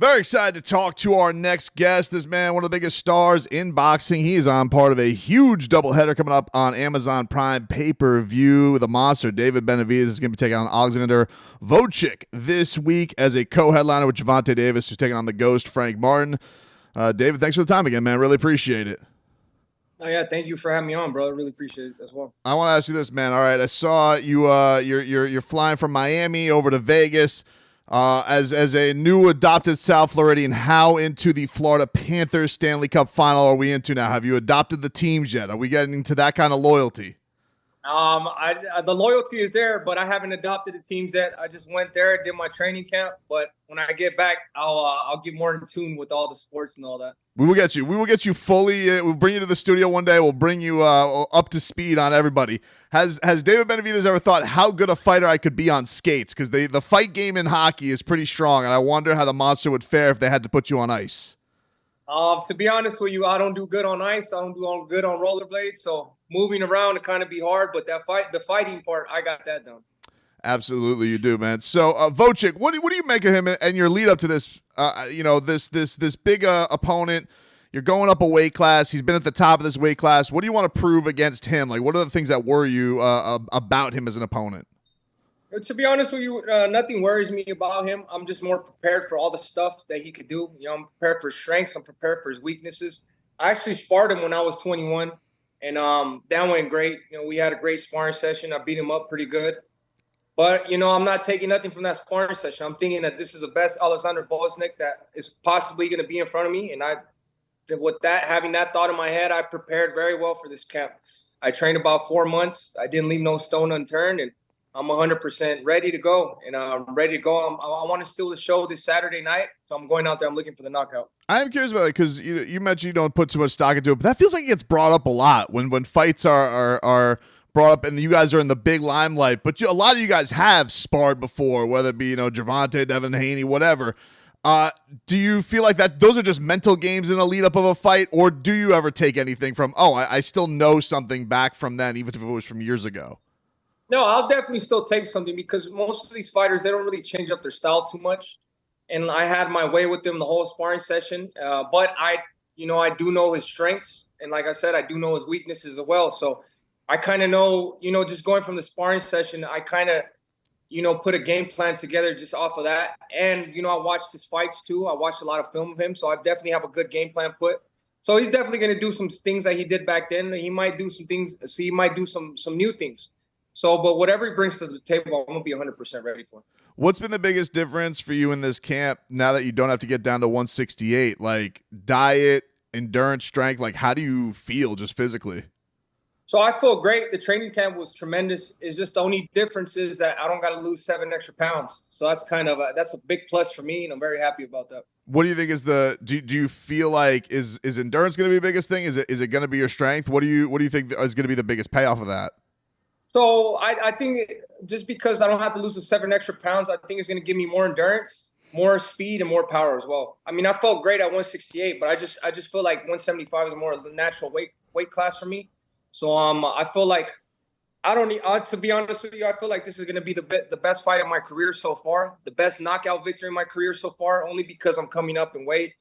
Very excited to talk to our next guest. This man, one of the biggest stars in boxing. He is on part of a huge doubleheader coming up on Amazon Prime pay-per-view. The monster, David Benavidez, is going to be taking on Alexander Usyk this week as a co-headliner with Gervonta Davis, who's taking on the Ghost, Frank Martin. David, thanks for the time again, man. Really appreciate it. Oh yeah, thank you for having me on, bro. I really appreciate it as well. I want to ask you this, man. All right, I saw you. You're flying from Miami over to Vegas. As a new adopted South Floridian, how into the Florida Panthers Stanley Cup final are we into now? Have you adopted the teams yet? Are we getting to that kind of loyalty? The loyalty is there, but I haven't adopted the teams yet. I just went there, did my training camp, but when I get back, I'll get more in tune with all the sports and all that. We will get you. We will get you fully. We'll bring you to the studio one day. We'll bring you up to speed on everybody. Has David Benavidez ever thought how good a fighter I could be on skates? Because the fight game in hockey is pretty strong, and I wonder how the monster would fare if they had to put you on ice. To be honest with you, I don't do good on ice. I don't do good on rollerblades. So moving around it kind of be hard, but the fighting part, I got that done. Absolutely, you do, man. So, Usyk, what do you make of him and your lead up to this? This big opponent. You're going up a weight class. He's been at the top of this weight class. What do you want to prove against him? Like, what are the things that worry you about him as an opponent? To be honest with you, nothing worries me about him. I'm just more prepared for all the stuff that he could do. You know, I'm prepared for his strengths. I'm prepared for his weaknesses. I actually sparred him when I was 21, and that went great. You know, we had a great sparring session. I beat him up pretty good. But, you know, I'm not taking nothing from that sparring session. I'm thinking that this is the best Alexander Usyk that is possibly going to be in front of me. And having that thought in my head, I prepared very well for this camp. I trained about 4 months. I didn't leave no stone unturned, and I'm 100% ready to go. And I'm ready to go. I want to steal the show this Saturday night. So I'm going out there. I'm looking for the knockout. I'm curious about it because you mentioned you don't put too much stock into it, but that feels like it gets brought up a lot when fights are brought up and you guys are in the big limelight. But a lot of you guys have sparred before, whether it be Gervonta, Devin Haney, whatever. Do you feel like that those are just mental games in the lead up of a fight, or do you ever take anything from I still know something back from then, even if it was from years ago? No, I'll definitely still take something because most of these fighters, they don't really change up their style too much. And I had my way with them the whole sparring session. But I do know his strengths. And like I said, I do know his weaknesses as well. So I kind of know, just going from the sparring session, I kind of, put a game plan together just off of that. And, I watched his fights too. I watched a lot of film of him. So I definitely have a good game plan put. So he's definitely going to do some things that he did back then. He might do some things. He might do some new things. So, but whatever he brings to the table, I'm going to be 100% ready for. What's been the biggest difference for you in this camp now that you don't have to get down to 168? Like diet, endurance, strength, like how do you feel just physically? So I feel great. The training camp was tremendous. It's just the only difference is that I don't got to lose 7 extra pounds. So that's that's a big plus for me, and I'm very happy about that. What do you think is do you feel like is endurance going to be the biggest thing? Is it going to be your strength? What do you think is going to be the biggest payoff of that? So I think just because I don't have to lose the 7 extra pounds, I think it's going to give me more endurance, more speed, and more power as well. I mean, I felt great at 168, but I just feel like 175 is more of the natural weight class for me. So I feel like I don't need to be honest with you. I feel like this is going to be the best fight of my career so far, the best knockout victory in my career so far. Only because I'm coming up in weight,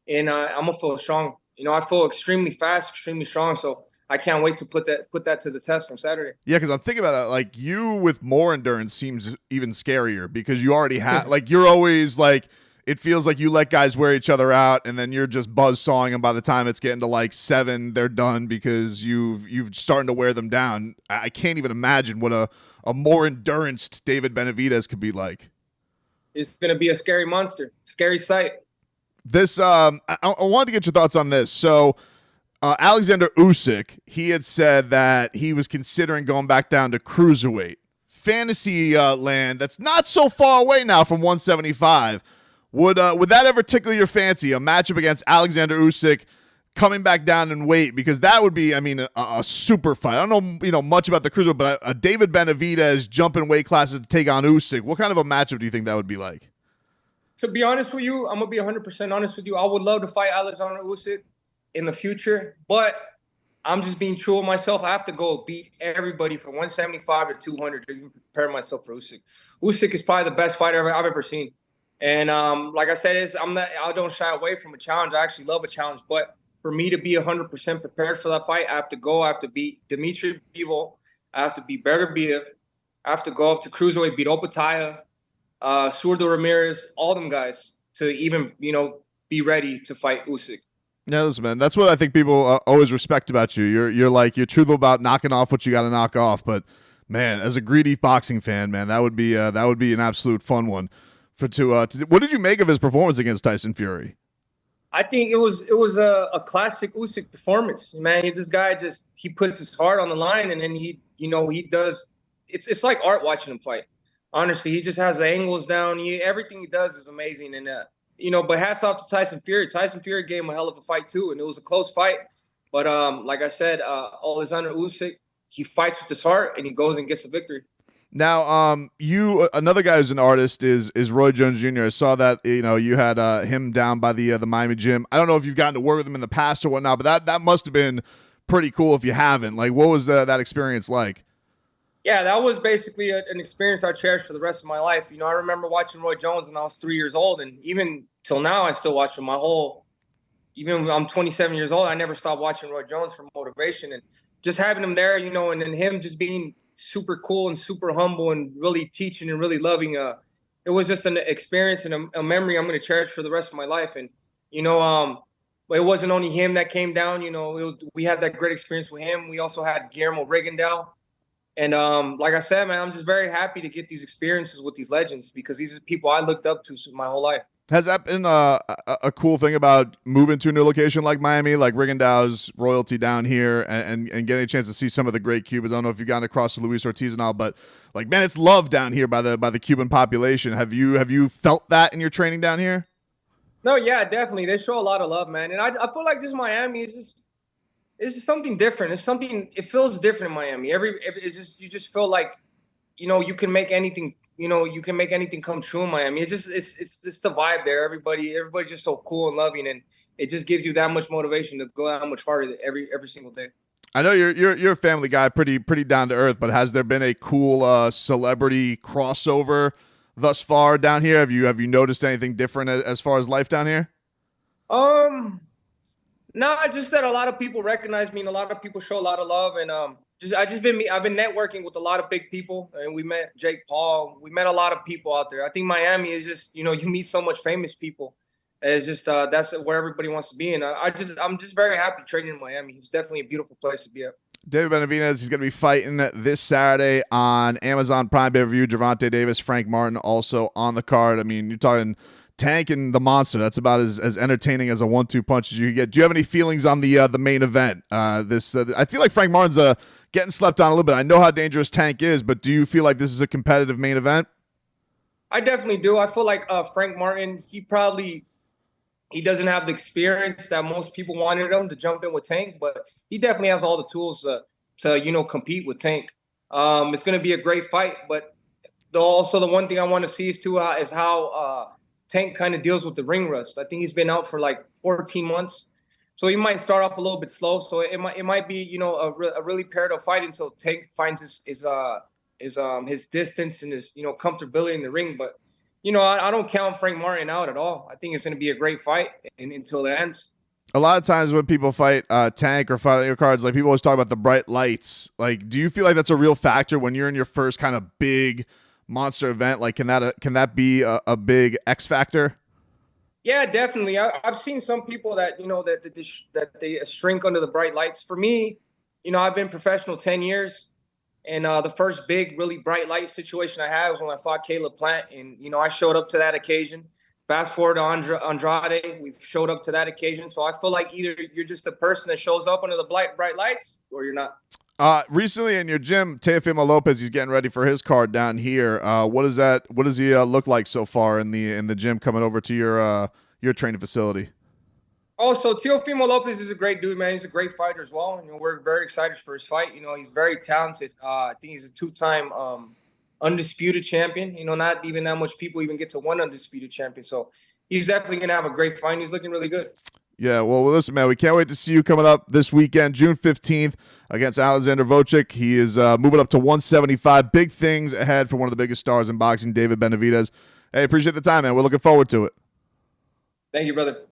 and I'm gonna feel strong. I feel extremely fast, extremely strong. So I can't wait to put that to the test on Saturday. Yeah, because I'm thinking about that. Like you with more endurance seems even scarier because you already have like you're always like it feels like you let guys wear each other out and then you're just buzzsawing, and by the time it's getting to like 7, they're done because you've starting to wear them down. I can't even imagine what a more endurenced David Benavidez could be like. It's gonna be a scary monster, scary sight. This I wanted to get your thoughts on this. So. Alexander Usyk, he had said that he was considering going back down to cruiserweight. Fantasy land that's not so far away now from 175. Would that ever tickle your fancy? A matchup against Alexander Usyk coming back down in weight, because that would be, I mean, a super fight. I don't know, much about the cruiserweight, but a David Benavidez jumping weight classes to take on Usyk. What kind of a matchup do you think that would be like? To be honest with you, I'm gonna be 100% honest with you. I would love to fight Alexander Usyk in the future, but I'm just being true with myself. I have to go beat everybody from 175 to 200 to prepare myself for Usyk. Usyk is probably the best fighter I've ever seen. And like I said, I don't shy away from a challenge. I actually love a challenge. But for me to be 100% prepared for that fight, I have to go. I have to beat Dimitri Bivol. I have to beat Beterbiev. I have to go up to cruiserweight, beat Opataya, Surdo Ramirez, all them guys to even be ready to fight Usyk. Yeah, listen, man. That's what I think people always respect about you. You're truthful about knocking off what you got to knock off. But man, as a greedy boxing fan, man, that would be an absolute fun one. What did you make of his performance against Tyson Fury? I think it was a classic Usyk performance, man. This guy he puts his heart on the line, and then he does. It's like art watching him fight. Honestly, he just has the angles down. Everything he does is amazing, and but hats off to Tyson Fury. Tyson Fury gave him a hell of a fight too, and it was a close fight. But like I said, Alexander Usyk, he fights with his heart, and he goes and gets the victory. Now, another guy who's an artist is Roy Jones Jr. I saw that you had him down by the Miami gym. I don't know if you've gotten to work with him in the past or whatnot, but that must have been pretty cool if you haven't. Like, what was that experience like? Yeah, that was basically an experience I cherish for the rest of my life. I remember watching Roy Jones when I was 3 years old, and even till now, I still watch him. Even when I'm 27 years old, I never stopped watching Roy Jones for motivation, and just having him there, and then him just being super cool and super humble and really teaching and really loving. It was just an experience and a memory I'm going to cherish for the rest of my life. And but it wasn't only him that came down. We had that great experience with him. We also had Guillermo Rigondeaux. And like I said, man, I'm just very happy to get these experiences with these legends because these are people I looked up to my whole life. Has that been a cool thing about moving to a new location like Miami, like Rigondeaux's royalty down here, and getting a chance to see some of the great Cubans? I don't know if you've gotten across to Luis Ortiz and all, but like, man, it's loved down here by the Cuban population. Have you felt that in your training down here? No, yeah, definitely. They show a lot of love, man. And I feel like this Miami is just something different. It feels different in Miami. You just feel like, you can make anything. You can make anything come true in Miami. It's just the vibe there. Everybody's just so cool and loving, and it just gives you that much motivation to go that much harder every single day. I know you're a family guy, pretty down to earth, but has there been a cool celebrity crossover thus far down here? Have you noticed anything different as far as life down here? No, just that a lot of people recognize me and a lot of people show a lot of love, and I've been networking with a lot of big people, and we met Jake Paul. We met a lot of people out there. I think Miami is just, you meet so much famous people. It's just that's where everybody wants to be, and I'm just very happy training in Miami. It's definitely a beautiful place to be at. David Benavidez, he's going to be fighting this Saturday on Amazon Prime pay-per-view. Gervonta Davis, Frank Martin also on the card. I mean, you're talking Tank and the Monster. That's about as entertaining as a 1-2 punch as you can get. Do you have any feelings on the main event? I feel like Frank Martin's getting slept on a little bit. I know how dangerous Tank is, but do you feel like this is a competitive main event? I definitely do. I feel like Frank Martin, he doesn't have the experience that most people wanted him to jump in with Tank, but he definitely has all the tools to compete with Tank. It's going to be a great fight, but also the one thing I want to see is how Tank kind of deals with the ring rust. I think he's been out for like 14 months. So he might start off a little bit slow. So it might be, a really parallel fight until Tank finds his distance and his, comfortability in the ring. But, I don't count Frank Martin out at all. I think it's going to be a great fight until it ends. A lot of times when people fight Tank or fight your cards, like people always talk about the bright lights. Like, do you feel like that's a real factor when you're in your first kind of big monster event? Like, can that be a big X factor? Yeah, definitely. I've seen some people that that they shrink under the bright lights. For me, I've been professional 10 years, and the first big, really bright light situation I had was when I fought Caleb Plant, and I showed up to that occasion. Fast forward to Andrade, we showed up to that occasion. So I feel like either you're just a person that shows up under the bright lights, or you're not. Recently in your gym, Teofimo Lopez, he's getting ready for his card down here. What does he look like so far in the gym coming over to your training facility? Oh, so Teofimo Lopez is a great dude, man. He's a great fighter as well. We're very excited for his fight. He's very talented. I think he's a 2-time undisputed champion. Not even that much people even get to one undisputed champion. So he's definitely going to have a great fight. He's looking really good. Yeah, well, listen, man, we can't wait to see you coming up this weekend, June 15th, against Alexander Usyk. He is moving up to 175. Big things ahead for one of the biggest stars in boxing, David Benavidez. Hey, appreciate the time, man. We're looking forward to it. Thank you, brother.